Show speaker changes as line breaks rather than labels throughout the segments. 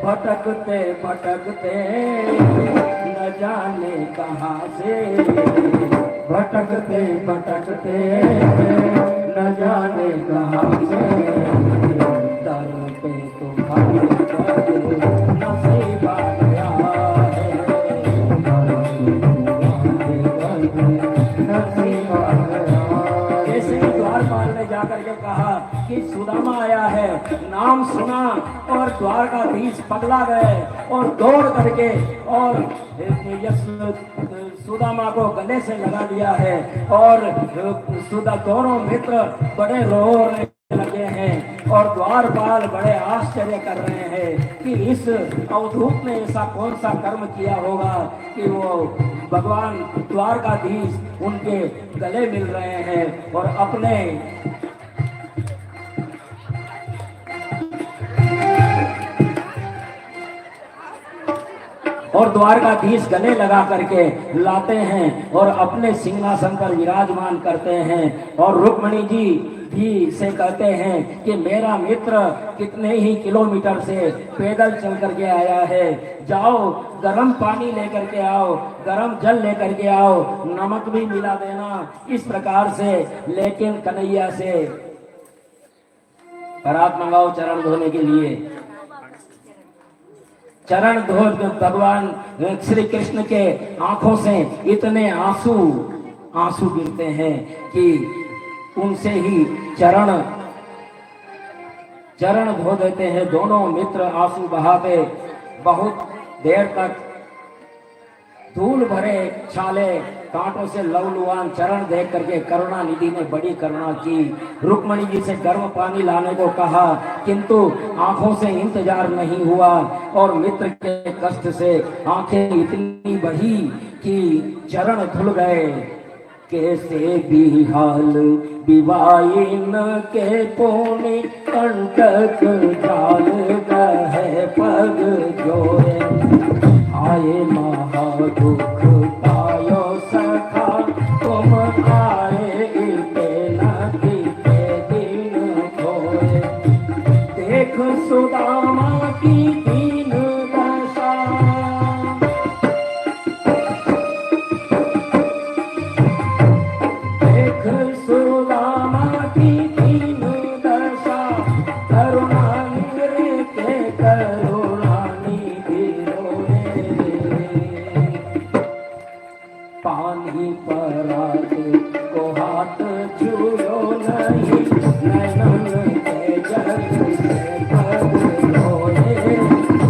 भटकते भटकते न जाने कहाँ से, भटकते भटकते न जाने कहाँ से, दर पे तुम्हारी नसीब आ गया है, नसीब आ गया। जैसे ही द्वारपाल ने जाकर के कहा कि सुदामा आया है, नाम सुना और द्वारकाधीश पगला गए और दौड़ करके और सुदामा को गले से लगा लिया है और दोनों मित्र बड़े रोने लगे हैं और द्वारपाल बड़े आश्चर्य कर रहे हैं कि इस अवधूत ने ऐसा कौन सा कर्म किया होगा कि वो भगवान द्वारकाधीश उनके गले मिल रहे हैं और अपने और द्वारकाधीश गले लगा करके लाते हैं और अपने सिंहासन पर विराजमान करते हैं और रुक्मणी जी भी से कहते हैं कि मेरा मित्र कितने ही किलोमीटर से पैदल चल करके आया है, जाओ गर्म पानी लेकर के आओ, गर्म जल लेकर के आओ, नमक भी मिला देना। इस प्रकार से लेकिन कन्हैया से परात मंगाओ चरण धोने के लिए। चरण धो भगवान श्री कृष्ण के आंखों से इतने आंसू गिरते हैं कि उनसे ही चरण धो देते हैं। दोनों मित्र आंसू बहाते बहुत देर तक धूल भरे छाले कांटों से लवलुआन चरण देख करके करुणा निधि ने बड़ी करुणा की। रुक्मणी जी से गर्म पानी लाने को कहा किंतु आंखों से इंतजार नहीं हुआ और मित्र के कष्ट से आंखें इतनी बही कि चरण धुल गए। कैसे भी हाल विवाइन के कोने कंटक जाल गए पग जोड़े, आए महा दुख पायो सखा तुम आए इते नदी के दिन खोए, देख सुदामा की दीन दशा, देख सुदामा की दीन दशा, करुणा निधि के करुणा निधि पानी परात को हाथ छुयो नहीं, नैनन के जल से पग धोए,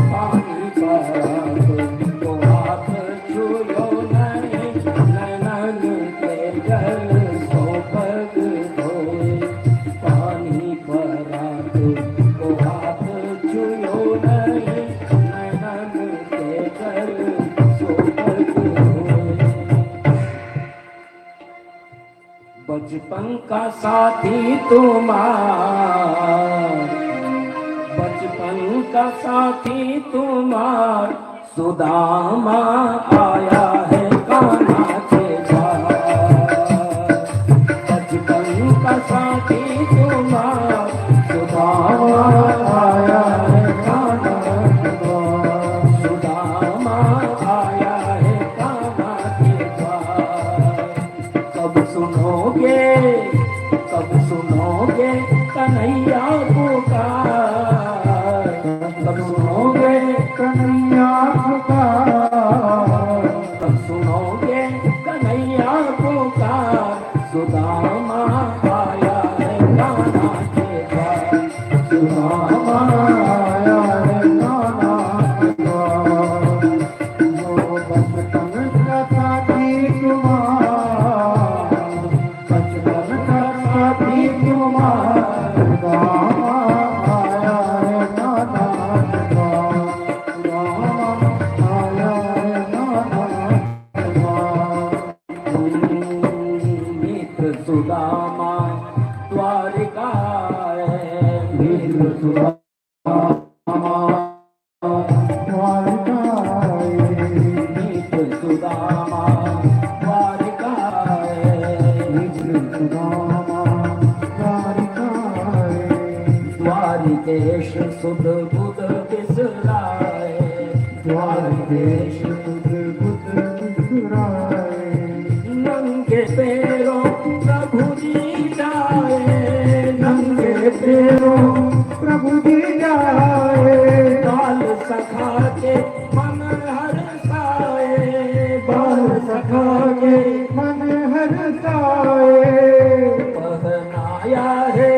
पानी परात को हाथ छुयो नहीं, नैनन के जल सो पग धोए, पानी परात को हाथ छुयो नहीं, नैनन के जल सो पग धोए। बचपन का साथी तुम्हार, बचपन का साथी तुम्हार, सुदामा आया है कान्हा के पास, बचपन का साथी तुम्हार, सुदामा आया है कान्हा के पास, सुदामा आया है कान्हा के पास। कब सुनोगे कन्हैया पुकार, कब सुनोगे कन्हैया पुकार, कब सुनोगे कन्हैया पुकार, सुदामा आया है कान्हा के पास, सुदामा आया है कान्हा के पास। वो बचपन का साथी तुम्हार, बचपन का साथी तुम्हार, सुदामा आया है कान्हा के पास, सुदामा आया है कान्हा के पास। मित्र सुदामा द्वारिका है, मित्र सुदामा द्वारिका है, मित्र सुदामा द्वारिका है, मित्र सुदामा द्वारिका है। द्वारिकेश द्वारकेश सुध बुध बिसराए,
द्वारकेश सुध बुध बिसराए,
नंगे पैरों प्रभु जी जाए,
नंगे पैरों प्रभु जी जाए,
बाल सखा के मन हर्षाए,
बाल सखा के मन हर्षाए,
पहनाया है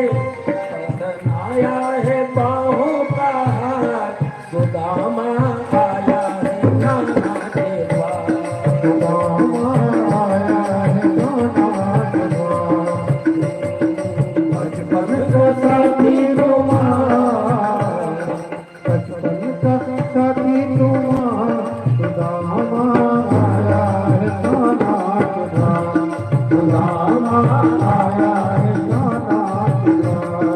बाहों का हाथ, सुदामा आया है नाना के द्वार,
सुदामा आया है नाना के द्वार,
बचपन का साथी तुम्हारा,
बचपन का साथी तुम्हारा, सुदामा आया है नाना के द्वार, सुदामा आया है नाना के द्वार।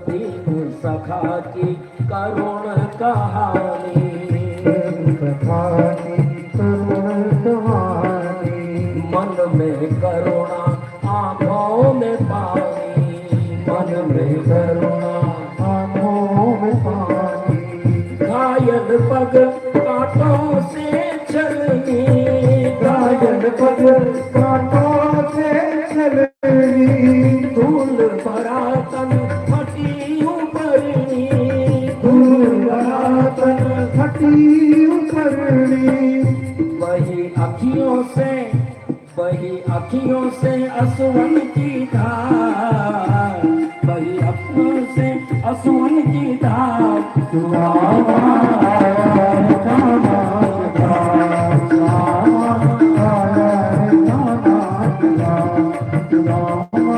तीन सखा की करुण कहानी,
कथानी करुण कहानी,
मन में करुणा आंखों में पानी, मन में करुणा
आँखों में पानी,
घायल पग कांटों से छलनी,
घायल पग कांटों से छलनी,
धूल भरा तन फटी उपरनी,
धूल भरा तन फटी उपरनी,
वही अखियों से असुवन की धार, वही अखियों से असुवन की धार,
सुदामा आया है नाना के द्वार, सुदामा आया है नाना के द्वार, सुदामा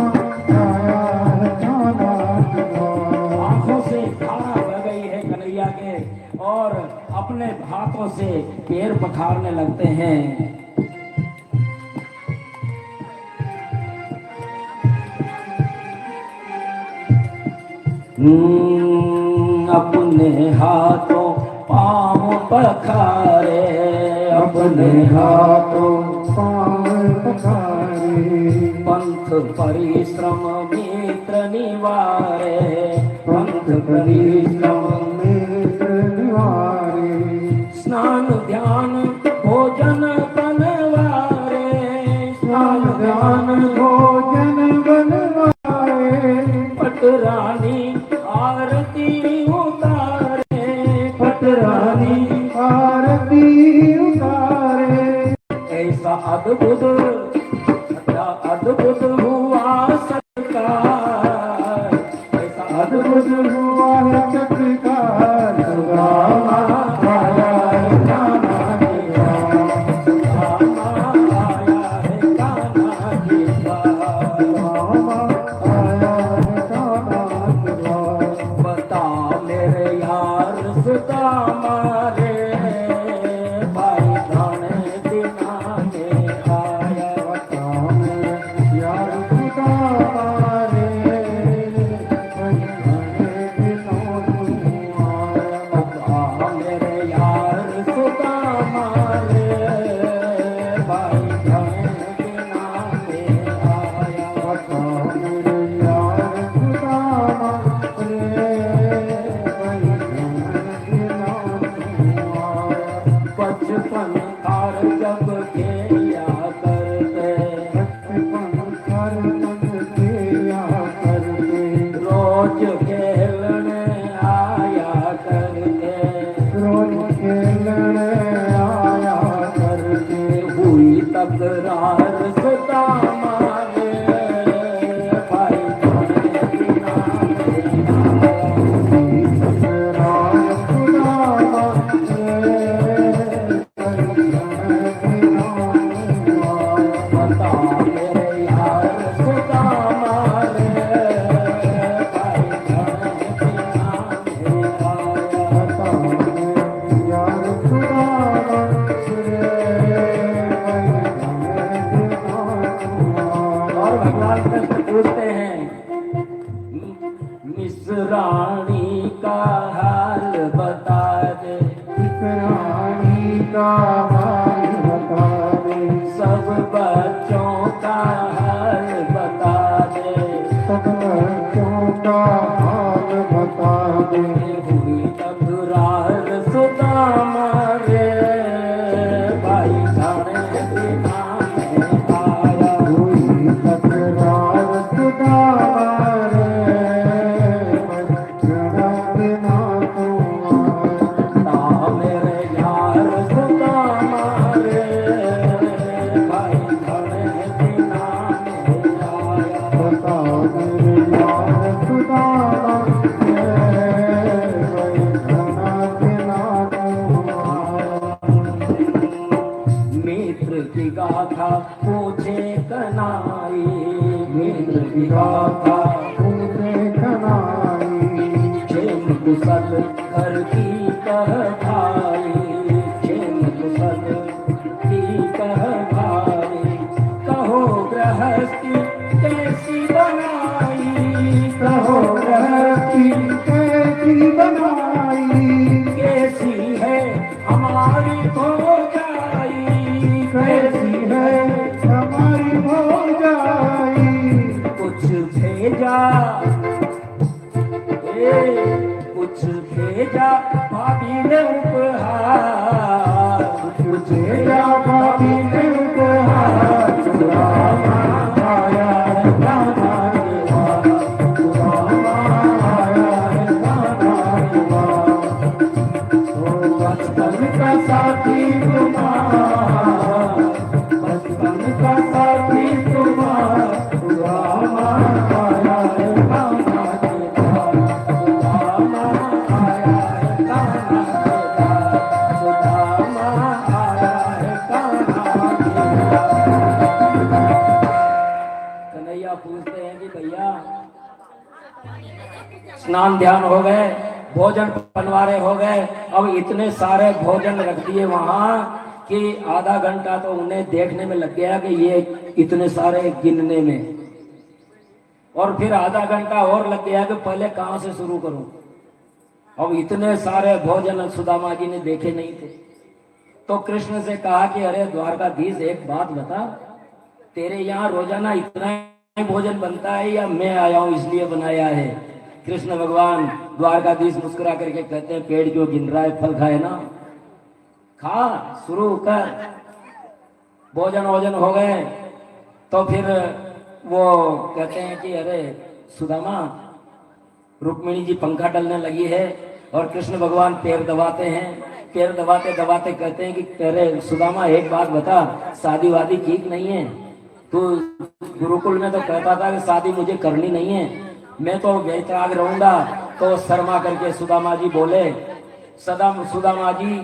आया है नाना के द्वार।
आंखों से धारा बह गई है कन्हैया के, और अपने हाथों से पैर पखारने लगते हैं। अपने हाथों पाँव पखारे,
अपने हाथों पाँव पखारे,
पंथ परिश्रम मित्र निवारे, पंथ परिश्रम
मित्र निवारे,
स्नान ध्यान भोजन बनवारे,
स्नान ध्यान भोजन बनवाए,
पटरानी आरती उतारे,
पटरानी आरती उतारे,
ऐसा अद्भुत हुआ सत्कार, ऐसा
अद्भुत हुआ है चक्रकार, सुदामा आया है नाना के द्वार,
सुदामा आया है नाना के द्वार।
सुदामा आया है नाना के द्वार।
बता मेरे यार सुदामा रे, भाई जाने दिना में आया,
बता मेरे यार सुदामा रे, भाई जाने दिनों तू आया,
बता मेरे यार सुदामा रे, भाई जाने दिना में आया,
बता मेरे यार सुदामा रे, भाई जाने दिनों तू आया।
बचपन और जब खेला करते,
बचपन कर तक किया करते,
रोज खेलने आया करते,
रोज खेलने आया करते,
हुई तकरार सुदामा रे, भाई जाने दिना में आया,
राज सुदामा रे, भाई जाने दिनों तू आया।
बता मेरे यार सुदामा रे, भाई जाने दिना में आया।
बता मेरे यार सुदामा रे, भाई जाने दिनों तू आया।
और भगवान कृष्ण पूछते हैं, मिश्राणी का हाल बता दे,
इस रानी का हाल बता दे,
सब बच्चों का हाल बता दे,
सब बच्चों का हाल
हुई तकरार सुदामा रे भाई जाने बिना में आया।
हुई तकरार सुदामा रे जरा बिना तुम
ना मेरे यार सुदामा रे भाई जाने बिना में आया।
बता मेरे यार सुदामा
मित्र की गाथा पूछे कनाई, मित्र की गाथा
पूछे कनाई,
क्षेम कुशल घर की कह भाई, क्षेम कुशल की कह भाई। कहो गृहस्थी कैसी बनाई,
कहो गृहस्थी कैसी बनाई,
कैसी है हमारी भोजाई,
कैसी है हमारी भौजाई।
कुछ भेजा कुछ भेजा भाभी ने उपहार,
कुछ भेजा भाभी ने उपहार, सुदामा आया है गाना निवार, सुदामा आया है गाना निवार। ओ बचपन का साथी तुम्हारा, बचपन का साथी तुम्हारा, सुदामा आया है गाना निवार, सुदामा आया है गाना निवार, सुदामा आया है गाना निवार।
कन्हैया पूछते हैं कि भैया स्नान ध्यान हो गए, भोजन बनवारे हो गए, अब इतने सारे भोजन रख दिए वहां कि आधा घंटा तो उन्हें देखने में लग गया कि ये इतने सारे गिनने में, और फिर आधा घंटा और लग गया कि पहले कहां से शुरू करूं। अब इतने सारे भोजन सुदामा जी ने देखे नहीं थे, तो कृष्ण से कहा कि अरे द्वारकाधीश एक बात बता, तेरे यहाँ रोजाना इतना ही भोजन बनता है या मैं आया हूं इसलिए बनाया है। कृष्ण भगवान द्वारकाधीश मुस्कुरा करके कहते हैं पेड़ क्यों गिन रहा है, फल खाए ना, खा शुरू कर। भोजन वोजन हो गए तो फिर वो कहते हैं कि अरे सुदामा, रुक्मिणी जी पंखा डलने लगी है और कृष्ण भगवान पैर दबाते हैं, पैर दबाते दबाते कहते हैं कि अरे सुदामा एक बात बता, शादी वादी ठीक नहीं है, तू गुरुकुल में तो कहता था कि शादी मुझे करनी नहीं है, मैं तो वैतराग रहूंगा। तो शर्मा करके सुदामा जी बोले, सुदामा जी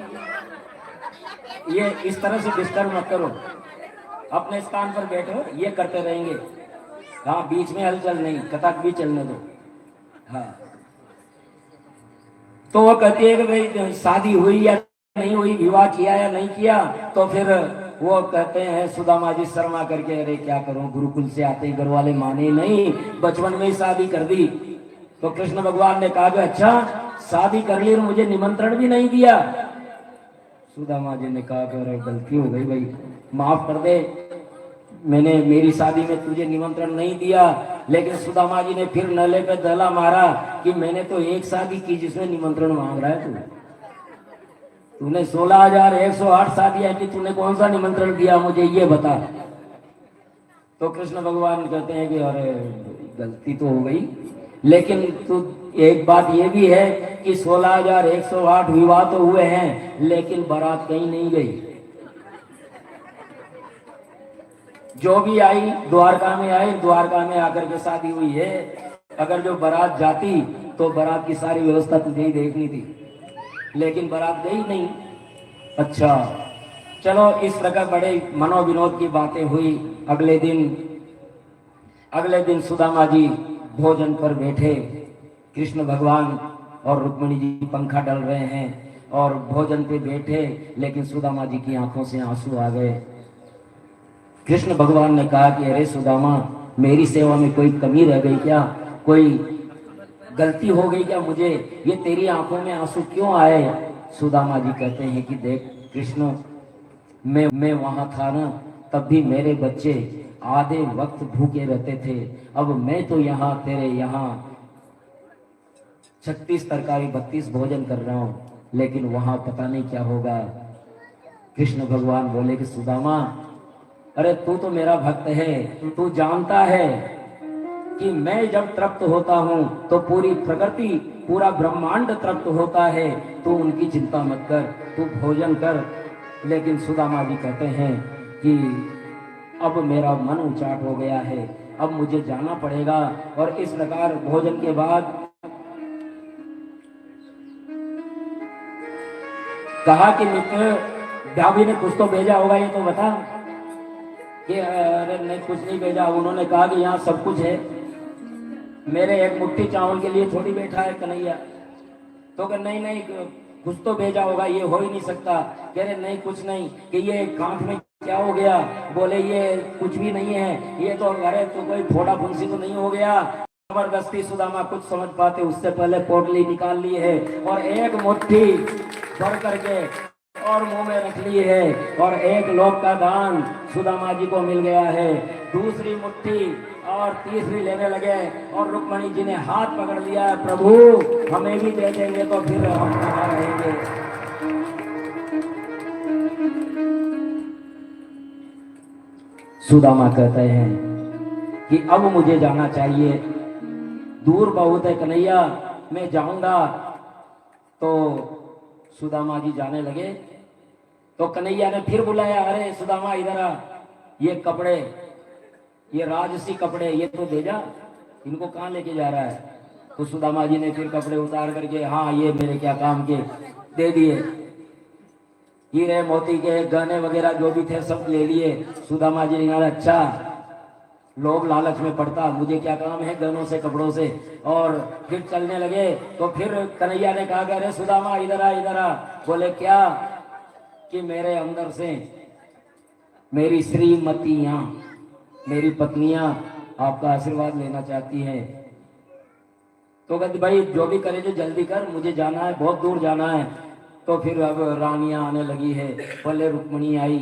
ये इस तरह से डिस्टर्ब मत करो, अपने स्थान पर बैठो, ये करते रहेंगे, हाँ बीच में हलचल नहीं, कथक भी चलने दो। हाँ तो वो कहती है कि भाई शादी हुई या नहीं हुई, विवाह किया या नहीं किया, तो फिर वो कहते हैं सुदामा जी शर्मा करके, अरे क्या करूं, गुरुकुल से आते ही घर वाले माने नहीं, बचपन में ही शादी कर दी। तो कृष्ण भगवान ने कहा कि अच्छा शादी कर ली और मुझे निमंत्रण भी नहीं दिया। सुदामा जी ने कहा कि अरे गलती हो गई भाई, माफ कर दे, मैंने मेरी शादी में तुझे निमंत्रण नहीं दिया। लेकिन सुदामा जी ने फिर नले पे दला मारा कि मैंने तो एक शादी की जिसमें निमंत्रण मांग रहा है तूने 16,108 शादियां की, तूने कौन सा निमंत्रण दिया मुझे ये बता। तो कृष्ण भगवान कहते हैं कि अरे गलती तो हो गई, लेकिन तू एक बात ये भी है कि 16,108 विवाह तो हुए हैं, लेकिन बारात कहीं नहीं गई। जो भी आई द्वारका में आई, द्वारका में आकर के शादी हुई है। अगर जो बारात जाती तो बारात की सारी व्यवस्था तुझे ही देखनी थी, लेकिन बारात गई नहीं। अच्छा चलो, इस प्रकार बड़े मनोविनोद की बातें हुई। अगले दिन सुदामा जी भोजन पर बैठे, कृष्ण भगवान और रुक्मिणी जी पंखा डल रहे हैं और भोजन पे बैठे, लेकिन सुदामा जी की आंखों से आंसू आ गए। कृष्ण भगवान ने कहा कि अरे सुदामा, मेरी सेवा में कोई कमी रह गई क्या, कोई गलती हो गई क्या मुझे, ये तेरी आंखों में आंसू क्यों आए। सुदामा जी कहते हैं कि देख कृष्ण, मैं वहां था ना, तब भी मेरे बच्चे आधे वक्त भूखे रहते थे, अब मैं तो यहाँ तेरे यहाँ 36 तरकारी 32 भोजन कर रहा हूं, लेकिन वहां पता नहीं क्या होगा। कृष्ण भगवान बोले कि सुदामा, अरे तू तो मेरा भक्त है, तू जानता है कि मैं जब तृप्त होता हूं तो पूरी प्रकृति पूरा ब्रह्मांड तृप्त होता है, तू उनकी चिंता मत कर, तू भोजन कर। लेकिन सुदामा जी कहते हैं कि अब मेरा मन उचाट हो गया है, अब मुझे जाना पड़ेगा। और इस प्रकार भोजन के बाद कहा कि मित्र, भाभी ने कुछ तो भेजा होगा, ये तो बता। कि अरे नहीं, कुछ नहीं भेजा। उन्होंने कहा कि यहाँ सब कुछ है, मेरे एक मुट्ठी चावल के लिए थोड़ी बैठा है कन्हैया। तो कह नहीं नहीं, कुछ तो भेजा होगा, ये हो ही नहीं सकता। कह रहे नहीं कुछ नहीं। कि ये कांच में क्या हो गया? बोले ये कुछ भी नहीं है, ये तो अरे तो कोई फोड़ा फुंसी तो नहीं हो गया। जबरदस्ती सुदामा कुछ समझ पाते उससे पहले पोटली निकाल ली है और एक मुट्ठी भर करके और मुंह में रख ली है, और एक लोक का दान सुदामा जी को मिल गया है। दूसरी मुट्ठी और तीसरी लेने लगे, और रुक्मणी जी ने हाथ पकड़ लिया है, प्रभु हमें भी दे देंगे तो फिर हम कहाँ रहेंगे। सुदामा कहते हैं कि अब मुझे जाना चाहिए, दूर बहुत है कन्हैया, मैं जाऊंगा। तो सुदामा जी जाने लगे तो कन्हैया ने फिर बुलाया, अरे सुदामा इधर आ, ये कपड़े, ये राजसी कपड़े ये तो दे जा, इनको कहाँ लेके जा रहा है? तो सुदामा जी ने फिर कपड़े उतार करके, हाँ ये मेरे क्या काम के, दे दिए। हीरे मोती के गहने वगैरह जो भी थे सब ले लिए। सुदामा जी ने कहा अच्छा, लोभ लालच में पड़ता, मुझे क्या काम है गहनों से कपड़ों से। और फिर चलने लगे तो फिर कन्हैया ने कहा, अरे सुदामा इधर आ इधर आ। बोले क्या? कि मेरे अंदर से मेरी श्रीमतियां, मेरी पत्नियां आपका आशीर्वाद लेना चाहती हैं। तो कहते भाई जो भी करे जो जल्दी कर, मुझे जाना है, बहुत दूर जाना है। तो फिर अब रानियां आने लगी है। पहले रुक्मणी आई,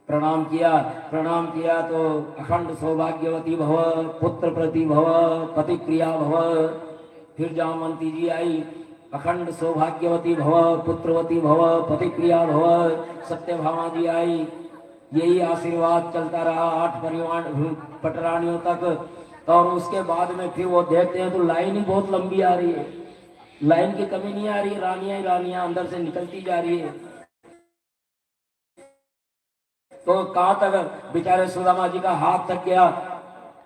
प्रणाम किया तो अखंड सौभाग्यवती भव, पुत्र प्रति भव, पति प्रिया भव। फिर जामवंती जी आई, अखंड सौभाग्यवती भव, पुत्रवती भव, पति प्रिया भव। सत्यभामा जी आई, यही आशीर्वाद चलता रहा 8 परिवार पटरानियों तक। और उसके बाद में फिर वो देखते हैं तो लाइन ही बहुत लंबी आ रही है, लाइन की कमी नहीं आ रही, रानियां ही रानियां अंदर से निकलती जा रही है। तो कहां तक बेचारे सुदामा जी का हाथ थक गया।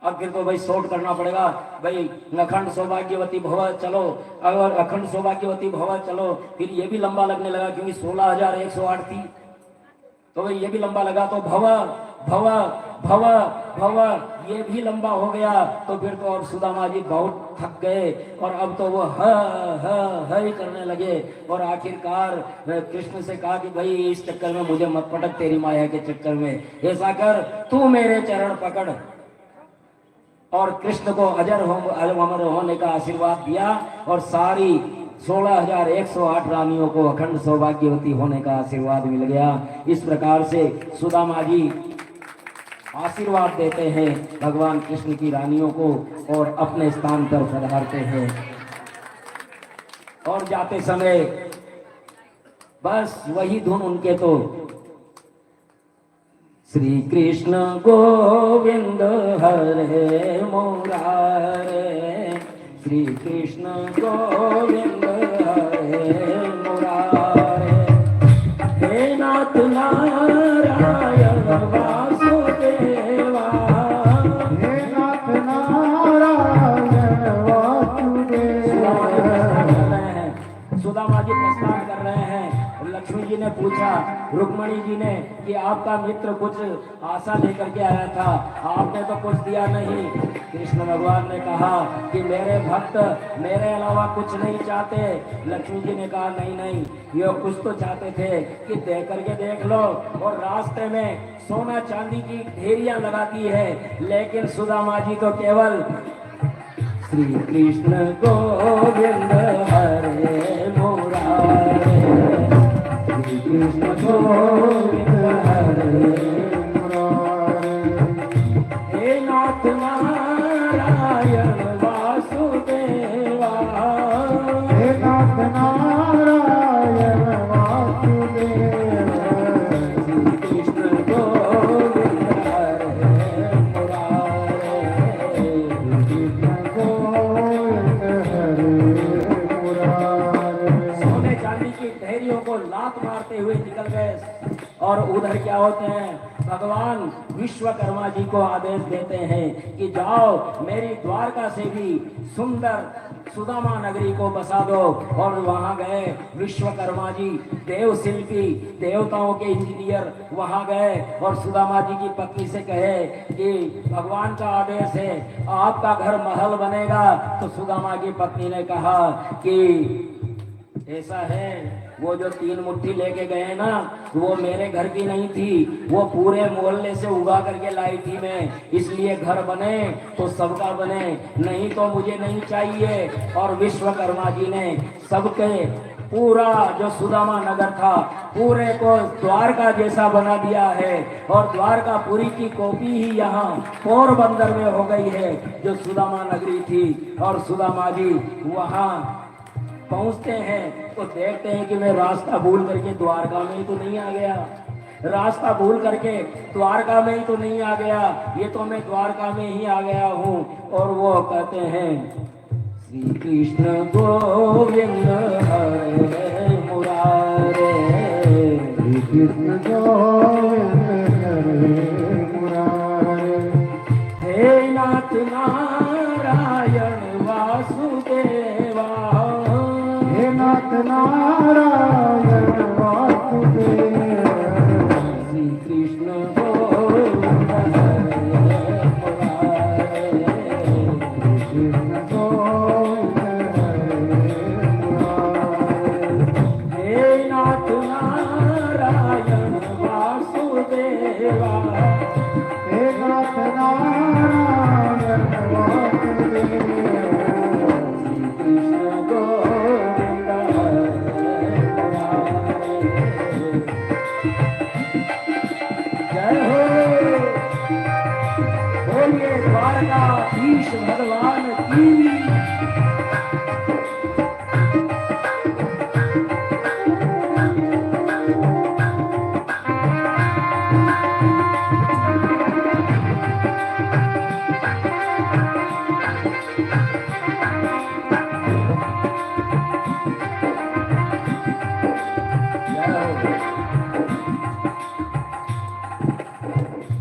अब फिर तो भाई शॉर्ट करना पड़ेगा, भाई अखंड सौभाग्यवती भव चलो, अगर अखंड सौभाग्यवती भव चलो। फिर ये भी लंबा लगने लगा क्योंकि 16,108 थी, तो भाई ये भी लंबा लगा। तो भव भव भव भव ये भी लंबा हो गया। तो फिर तो और सुदामा जी बहुत थक गए, और अब तो वो ह ही करने लगे। और आखिरकार कृष्ण से कहा कि भाई इस चक्कर में मुझे मत पटक, तेरी माया के चक्कर में, ऐसा कर तू मेरे चरण पकड़। और कृष्ण को अमर होने का आशीर्वाद दिया, और सारी 16,108 रानियों को अखंड सौभाग्यवती होने का आशीर्वाद मिल गया। इस प्रकार से सुदामा जी आशीर्वाद देते हैं भगवान कृष्ण की रानियों को, और अपने स्थान पर पधारते हैं। और जाते समय बस वही धुन उनके, तो श्री कृष्ण गोविंद हरे मुरारे, श्री कृष्ण गोविंद हरे मुरारे, हे नाथ नारायण वासुदेवा,
हे नाथ नारायण वासुदेवा।
सुदामा जी प्रस्थान कर रहे हैं। लक्ष्मी जी ने पूछा रुक्मणी जी ने कि आपका मित्र कुछ आशा लेकर के आया था, आपने तो कुछ दिया नहीं। कृष्ण भगवान ने कहा कि मेरे भक्त मेरे अलावा कुछ नहीं चाहते। लक्ष्मी जी ने कहा नहीं नहीं, ये कुछ तो चाहते थे कि दे करके देख लो। और रास्ते में सोना चांदी की ढेरियां लगाती है, लेकिन सुदामा जी तो केवल श्री कृष्ण गोविंद हरे मुरारे, श्री कृष्ण गोविंद हरे मुरारे, हे नाथ नारायण वासुदेवा, और उधर क्या होते हैं, भगवान विश्वकर्मा जी को आदेश देते हैं कि जाओ मेरी द्वारका से भी सुंदर सुदामा नगरी को बसा दो। और वहां गए विश्वकर्मा जी, देव शिल्पी, देवताओं के इंजीनियर वहां गए और सुदामा जी की पत्नी से कहे कि भगवान का आदेश है आपका घर महल बनेगा। तो सुदामा की पत्नी ने कहा कि ऐसा है, वो जो 3 मुट्ठी लेके गए ना वो मेरे घर की नहीं थी, वो पूरे मोहल्ले से उगा करके लाई थी मैं, इसलिए घर बने तो सबका बने, नहीं तो मुझे नहीं चाहिए। और विश्वकर्मा जी ने सबके पूरा जो सुदामा नगर था पूरे को द्वारका जैसा बना दिया है। और द्वारका पुरी की कॉपी ही यहाँ पोरबंदर में हो गई है जो सुदामा नगरी थी। और सुदामा जी वहाँ पहुंचते हैं तो देखते हैं कि मैं रास्ता भूल करके द्वारका में ही तो नहीं आ गया, रास्ता भूल करके द्वारका में ही तो नहीं आ गया, ये तो मैं द्वारका में ही आ गया हूँ। और वो कहते हैं श्री कृष्ण गोविंद हरे मुरारे,
श्री कृष्ण गोविंद हरे मुरारे,
हे नाथ नारायण वासुदेवा,
हे नाथ नारायण वासुदेव,
श्री कृष्ण गोविंद हरे मुरारे,
कृष्ण गोविंद हरे मुरारे,
हे नाथ नारायण वासुदेवा,
हे नाथ नारायण वासुदेव,
श्री कृष्ण गोविंद हरे मुरारे। जय हो, बोलिए द्वारकाधीश भगवान की।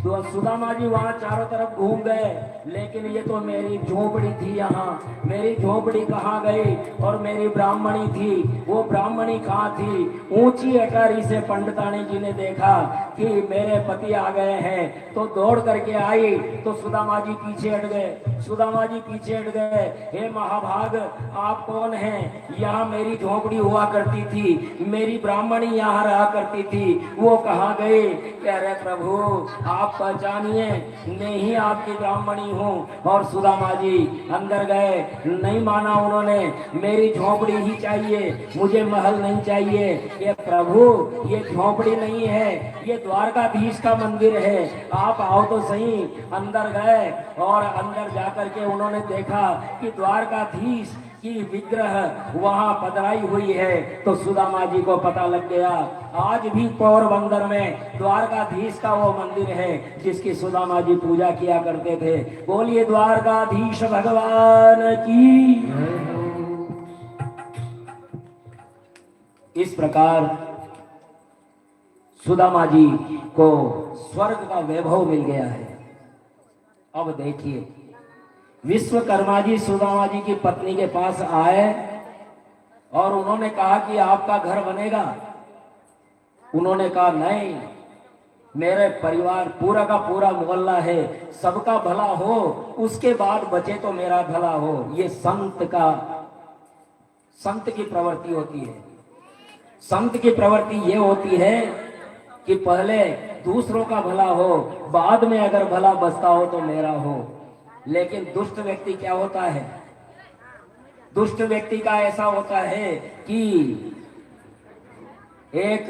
तो सुदामा जी वहां चारों तरफ घूम गए, लेकिन ये तो मेरी झोपड़ी थी, यहाँ मेरी झोपड़ी कहाँ गई? और मेरी ब्राह्मणी थी, वो ब्राह्मणी कहाँ थी? ऊंची अटारी से पंडितानी जी ने देखा कि मेरे पति आ गए हैं तो दौड़ करके आई, तो सुदामा जी पीछे हट गए, सुदामा जी पीछे हट गए। हे महाभाग, आप कौन हैं? यहाँ मेरी झोपड़ी हुआ करती थी, मेरी ब्राह्मणी यहाँ रहा करती थी, वो कहाँ गई? कह रहे प्रभु आप पहचानिए, मैं ही आपकी ब्राह्मणी हूँ। और सुदामा जी अंदर गए, नहीं माना उन्होंने, मेरी झोपड़ी ही चाहिए, मुझे महल नहीं चाहिए। ये प्रभु ये झोपड़ी नहीं है, ये द्वारकाधीश का मंदिर है, आप आओ तो सही। अंदर गए और अंदर जाकर के उन्होंने देखा कि द्वारकाधीश की विग्रह वहां पधराई हुई है। तो सुदामा जी को पता लग गया आज भी पोरबंदर में द्वारकाधीश का वो मंदिर है जिसकी सुदामा जी पूजा किया करते थे। बोलिए द्वारकाधीश भगवान की। इस प्रकार सुदामा जी को स्वर्ग का वैभव मिल गया है। अब देखिए, विश्वकर्मा जी सुदामा जी की पत्नी के पास आए और उन्होंने कहा कि आपका घर बनेगा। उन्होंने कहा नहीं, मेरे परिवार पूरा का पूरा मोहल्ला है, सबका भला हो, उसके बाद बचे तो मेरा भला हो। ये संत की प्रवृत्ति होती है। संत की प्रवृत्ति ये होती है कि पहले दूसरों का भला हो, बाद में अगर भला बचता हो तो मेरा हो। लेकिन दुष्ट व्यक्ति क्या होता है? दुष्ट व्यक्ति का ऐसा होता है कि एक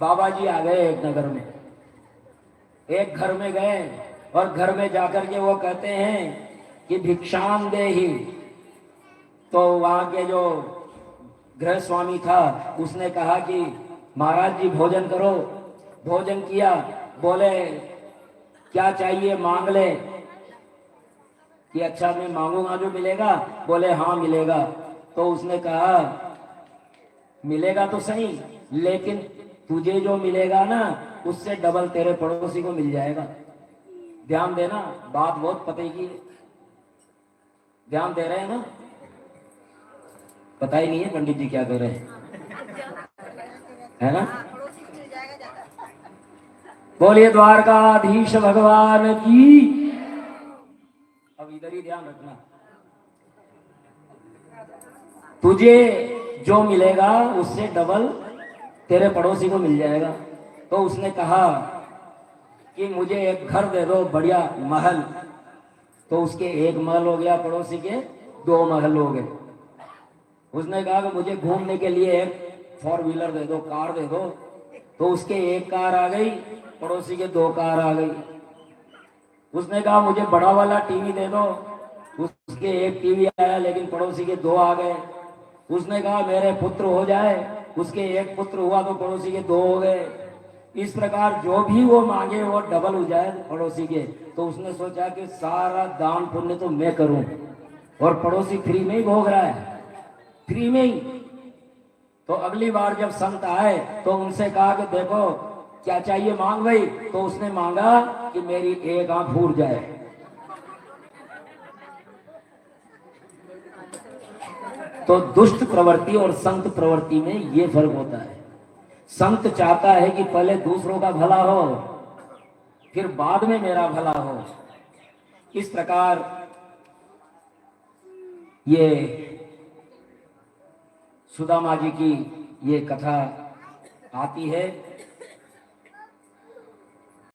बाबा जी आ गए एक नगर में, एक घर में गए और घर में जाकर के वो कहते हैं कि भिक्षाम देहि। तो वहां के जो गृह स्वामी था उसने कहा कि महाराज जी भोजन करो। भोजन किया, बोले क्या चाहिए मांग ले। कि अच्छा मैं मांगूंगा जो मिलेगा? बोले हाँ मिलेगा। तो उसने कहा मिलेगा तो सही, लेकिन तुझे जो मिलेगा ना उससे डबल तेरे पड़ोसी को मिल जाएगा। ध्यान देना, बात बहुत पते की है। ध्यान दे रहे हैं ना? पता ही नहीं है पंडित जी क्या कर रहे हैं, है ना? बोलिए द्वारकाधीश भगवान की। अब इधर ही ध्यान रखना, तुझे जो मिलेगा उससे डबल तेरे पड़ोसी को मिल जाएगा। तो उसने कहा कि मुझे एक घर दे दो, बढ़िया महल। तो उसके एक महल हो गया, पड़ोसी के 2 महल हो गए। उसने कहा कि मुझे घूमने के लिए एक 4 व्हीलर दे दो, कार दे दो। तो उसके एक कार आ गई, पड़ोसी के 2 कार आ गई। उसने कहा मुझे बड़ा वाला टीवी दे दो, उसके एक टीवी आया, लेकिन पड़ोसी के 2 आ गए। उसने कहा मेरे पुत्र हो जाए, उसके एक पुत्र हुआ तो पड़ोसी के 2 हो गए। इस प्रकार जो भी वो मांगे वो डबल हो जाए पड़ोसी के। तो उसने सोचा कि सारा दान पुण्य तो मैं करूं, और पड़ोसी फ्री में ही भोग रहा है, फ्री में ही। तो अगली बार जब संत आए तो उनसे कहा कि देखो क्या चाहिए मांग भाई। तो उसने मांगा कि मेरी एक आंख फूट जाए। तो दुष्ट प्रवृत्ति और संत प्रवृत्ति में ये फर्क होता है। संत चाहता है कि पहले दूसरों का भला हो, फिर बाद में मेरा भला हो। इस प्रकार ये सुदामा जी की ये कथा आती है।